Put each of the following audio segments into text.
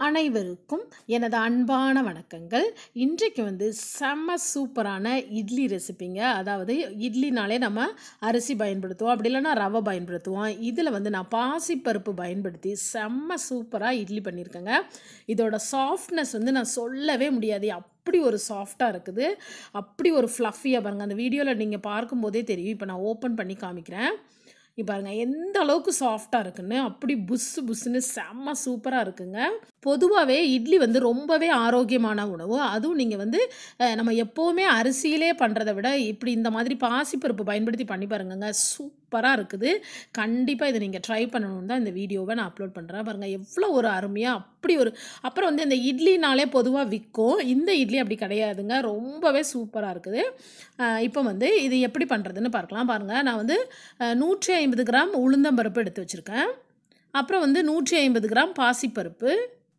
அனைவருக்கும் எனது அன்பான வணக்கங்கள். இன்றைக்கு செம்ம சூப்பரான இட்லி ரெசிபிங்க. அதாவது இட்லினாலே நம்ம அரிசி பயன்படுத்துவோம், அப்படி இல்லைன்னா ரவை பயன்படுத்துவோம். இதில் நான் பாசிப்பருப்பு பயன்படுத்தி செம்ம சூப்பராக இட்லி பண்ணியிருக்கேங்க. இதோட சாஃப்ட்னஸ் நான் சொல்லவே முடியாது. அப்படி ஒரு சாஃப்டாக இருக்குது, அப்படி ஒரு ஃப்ளஃபியாக பாருங்கள். அந்த வீடியோவில் நீங்கள் பார்க்கும்போதே தெரியும். இப்போ நான் ஓப்பன் பண்ணி காமிக்கிறேன். இப்போ பாருங்கள் எந்த அளவுக்கு சாஃப்டாக இருக்குன்னு. அப்படி புஸ்ஸு புஸ்ஸுன்னு செம்ம சூப்பராக இருக்குங்க. பொதுவாகவே இட்லி ரொம்பவே ஆரோக்கியமான உணவு. அதுவும் நீங்கள் நம்ம எப்போவுமே அரிசியிலே பண்ணுறதை விட இப்படி இந்த மாதிரி பாசிப்பருப்பு பயன்படுத்தி பண்ணி பாருங்கங்க. சூப்பராக இருக்குது. கண்டிப்பாக இதை நீங்கள் ட்ரை பண்ணணுன்னு தான் இந்த வீடியோவை நான் அப்லோட் பண்ணுறேன். பாருங்கள் எவ்வளோ ஒரு அருமையாக அப்படி ஒரு. அப்புறம் இந்த இட்லினாலே பொதுவாக விற்கும். இந்த இட்லி அப்படி கிடையாதுங்க, ரொம்பவே சூப்பராக இருக்குது. இப்போ இது எப்படி பண்ணுறதுன்னு பார்க்கலாம். பாருங்கள், நான் 150 கிராம் உளுந்தம்பருப்பு எடுத்து வச்சுருக்கேன். அப்புறம் 150 கிராம் பாசிப்பருப்பு.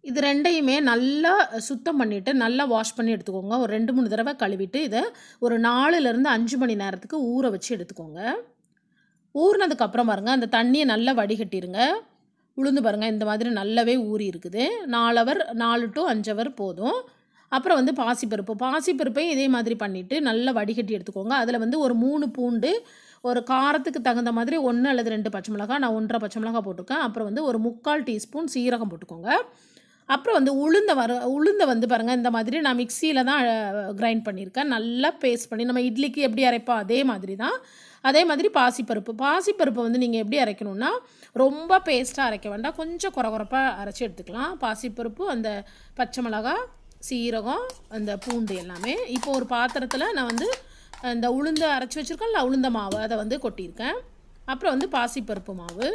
இது ரெண்டையுமே நல்லா சுத்தம் பண்ணிவிட்டு நல்லா வாஷ் பண்ணி எடுத்துக்கோங்க. ஒரு 2-3 தடவை கழுவிட்டு இதை ஒரு 4லேருந்து 5 மணி நேரத்துக்கு ஊற வச்சு எடுத்துக்கோங்க. ஊறினதுக்கப்புறம் பாருங்கள், அந்த தண்ணியை நல்லா வடிகட்டிடுங்க. உளுந்து பாருங்கள் இந்த மாதிரி நல்லாவே ஊறி இருக்குது. 4 to 5 ஹவர் போதும். அப்புறம் பாசிப்பருப்பையும் இதே மாதிரி பண்ணிவிட்டு நல்லா வடிகட்டி எடுத்துக்கோங்க. அதில் ஒரு 3 பூண்டு, ஒரு காரத்துக்கு தகுந்த மாதிரி 1 அல்லது 2 பச்சை மிளகாய், நான் 1.5 பச்சை மிளகாய் போட்டிருக்கேன். அப்புறம் ஒரு 3/4 டீஸ்பூன் சீரகம் போட்டுக்கோங்க. அப்புறம் உளுந்தை பாருங்கள் இந்த மாதிரி நான் மிக்சியில் தான் கிரைண்ட் பண்ணியிருக்கேன். நல்லா பேஸ்ட் பண்ணி நம்ம இட்லிக்கு எப்படி அரைப்போம் அதே மாதிரி தான். அதே மாதிரி பாசிப்பருப்பு நீங்கள் எப்படி அரைக்கணும்னா ரொம்ப பேஸ்ட்டாக அரைக்க வேண்டாம், கொஞ்சம் குறகுறப்பாக அரைச்சி எடுத்துக்கலாம். பாசிப்பருப்பு, அந்த பச்சை மிளகாய், சீரகம், அந்த பூண்டு எல்லாமே. இப்போ ஒரு பாத்திரத்தில் நான் இந்த உளுந்தை அரைச்சி வச்சுருக்கேன்ல, உளுந்த மாவு அதை கொட்டியிருக்கேன். அப்புறம் பாசிப்பருப்பு மாவு.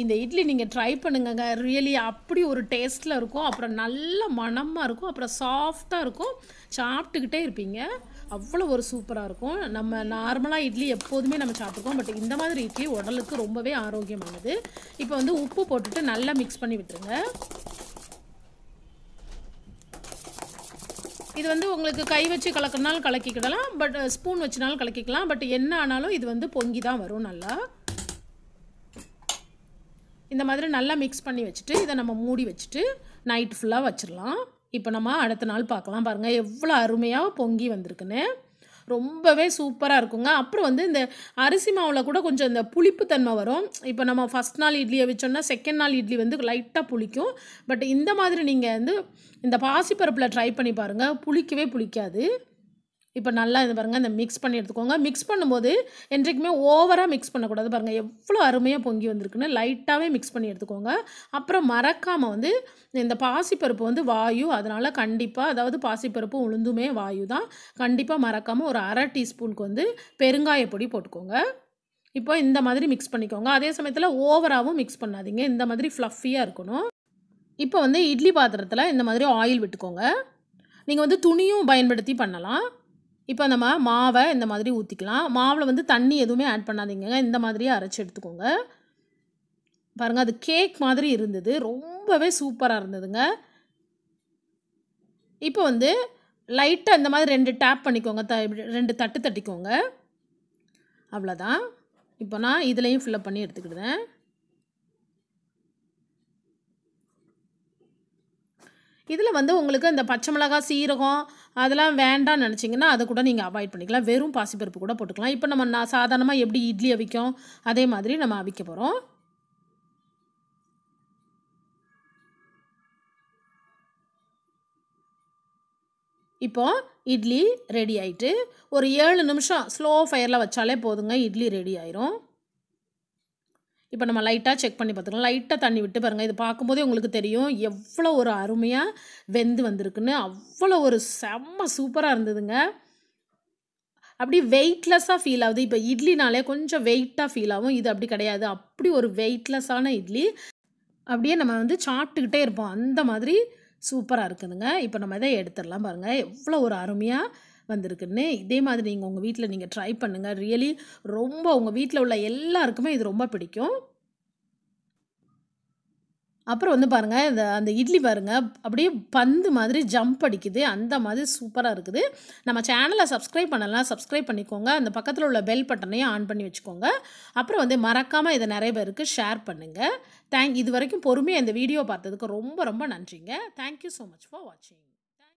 இந்த இட்லி நீங்கள் ட்ரை பண்ணுங்கங்க. ரியலி அப்படி ஒரு டேஸ்ட்டில் இருக்கும். அப்புறம் நல்ல மணமாக இருக்கும். அப்புறம் சாஃப்டாக இருக்கும். சாப்பிட்டுக்கிட்டே இருப்பீங்க. அவ்வளோ ஒரு சூப்பராக இருக்கும். நம்ம நார்மலாக இட்லி எப்போதுமே நம்ம சாப்பிட்ருக்கோம், பட் இந்த மாதிரி இட்லி உடலுக்கு ரொம்பவே ஆரோக்கியமானது. இப்போ உப்பு போட்டுட்டு நல்லா மிக்ஸ் பண்ணி விட்டுருங்க. இது உங்களுக்கு கை வச்சு கலக்கினாலும் கலக்கிக்கிடலாம், பட் ஸ்பூன் வச்சுனாலும் கலக்கிக்கலாம். பட் என்ன ஆனாலும் இது பொங்கி தான் வரும். நல்லா இந்த மாதிரி நல்லா மிக்ஸ் பண்ணி வச்சுட்டு இதை நம்ம மூடி வச்சுட்டு நைட் ஃபுல்லாக வச்சிடலாம். இப்போ நம்ம அடுத்த நாள் பார்க்கலாம். பாருங்கள் எவ்வளோ அருமையாக பொங்கி வந்திருக்குன்னு. ரொம்பவே சூப்பராக இருக்குங்க. அப்புறம் இந்த அரிசி மாவில் கூட கொஞ்சம் இந்த புளிப்புத்தன்மை வரும். இப்போ நம்ம ஃபஸ்ட் நாள் இட்லியை வச்சோன்னா செகண்ட் நாள் இட்லி லைட்டாக புளிக்கும். பட் இந்த மாதிரி நீங்கள் இந்த பாசிப்பருப்பில் ட்ரை பண்ணி பாருங்கள், புளிக்கவே புளிக்காது. இப்போ நல்லா இது பாருங்கள், இந்த மிக்ஸ் பண்ணி எடுத்துக்கோங்க. மிக்ஸ் பண்ணும்போது என்றைக்குமே ஓவராக மிக்ஸ் பண்ணக்கூடாது. பாருங்கள் எவ்வளோ அருமையாக பொங்கி வந்திருக்குன்னு. லைட்டாகவே மிக்ஸ் பண்ணி எடுத்துக்கோங்க. அப்புறம் மறக்காமல் இந்த பாசிப்பருப்பு வாயு, அதனால் கண்டிப்பாக, அதாவது பாசிப்பருப்பு உளுந்துமே வாயு தான். கண்டிப்பாக மறக்காமல் ஒரு 1/2 டீஸ்பூனுக்கு பெருங்காய பொடி போட்டுக்கோங்க. இப்போ இந்த மாதிரி மிக்ஸ் பண்ணிக்கோங்க. அதே சமயத்தில் ஓவராகவும் மிக்ஸ் பண்ணாதீங்க. இந்த மாதிரி ஃப்ளஃபியாக இருக்கணும். இப்போ இட்லி பாத்திரத்தில் இந்த மாதிரி ஆயில் விட்டுக்கோங்க. நீங்கள் துணியும் பயன்படுத்தி பண்ணலாம். இப்போ நம்ம மாவை இந்த மாதிரி ஊற்றிக்கலாம். மாவில் தண்ணி எதுவுமே ஆட் பண்ணாதீங்க. இந்த மாதிரியே அரைச்சி எடுத்துக்கோங்க. பாருங்கள், அது கேக் மாதிரி இருந்தது. ரொம்பவே சூப்பராக இருந்ததுங்க. இப்போ லைட்டாக இந்த மாதிரி 2 டேப் பண்ணிக்கோங்க, 2 தட்டு தட்டிக்கோங்க. அவ்வளோதான். இப்போ நான் இதுலேயும் ஃபில்லப் பண்ணி எடுத்துக்கிடுவேன். இதில் உங்களுக்கு அந்த பச்சை மிளகாய், சீரகம் அதெல்லாம் வேண்டாம்னு நினச்சிங்கன்னா அதை கூட நீங்கள் அவாய்ட் பண்ணிக்கலாம். வெறும் பாசிப்பருப்பு கூட போட்டுக்கலாம். இப்போ நம்ம சாதாரணமாக எப்படி இட்லி அவிக்கும் அதே மாதிரி நம்ம அவிக்க போகிறோம். இப்போ இட்லி ரெடி ஆகிட்டு ஒரு 7 நிமிஷம் ஸ்லோ ஃபயரில் வச்சாலே போதுங்க, இட்லி ரெடி ஆயிரும். இப்போ நம்ம லைட்டாக செக் பண்ணி பார்த்துக்கலாம். லைட்டாக தண்ணி விட்டு பாருங்கள். இது பார்க்கும்போதே உங்களுக்கு தெரியும் எவ்வளோ ஒரு அருமையாக வெந்து வந்திருக்குன்னு. அவ்வளோ ஒரு செம்ம சூப்பராக இருந்ததுங்க. அப்படி வெயிட்லெஸ்ஸாக ஃபீல் ஆகுது. இப்போ இட்லினாலே கொஞ்சம் வெயிட்டாக ஃபீல் ஆகும். இது அப்படி கிடையாது. அப்படி ஒரு வெயிட்லெஸ்ஸான இட்லி. அப்படியே நம்ம சாப்பிட்டுக்கிட்டே இருப்போம். அந்த மாதிரி சூப்பராக இருக்குதுங்க. இப்போ நம்ம இதை எடுத்துடலாம். பாருங்கள் எவ்வளோ ஒரு அருமையாக வந்திருக்குன்னு. இதே மாதிரி நீங்கள் உங்கள் வீட்டில் நீங்கள் ட்ரை பண்ணுங்கள். ரியலி ரொம்ப உங்கள் வீட்டில் உள்ள எல்லாருக்குமே இது ரொம்ப பிடிக்கும். அப்புறம் வந்து பாருங்க, அந்த இட்லி பாருங்க, அப்படியே பந்து மாதிரி ஜம்ப் அடிக்குது. அந்த மாதிரி சூப்பரா இருக்குது. நம்ம சேனல சப்ஸ்கிரைப் பண்ணலனா சப்ஸ்கிரைப் பண்ணிக்கோங்க. அந்த பக்கத்தில உள்ள பெல் பட்டனையும் ஆன் பண்ணி வச்சுக்கோங்க. அப்புறம் வந்து மறக்காம இத நெறைய பேருக்கு ஷேர் பண்ணுங்க. இதுவரைக்கும் பொறுமையா இந்த வீடியோ பார்த்ததுக்கு ரொம்ப ரொம்ப நன்றிங்க. Thank you so much for வாட்சிங்.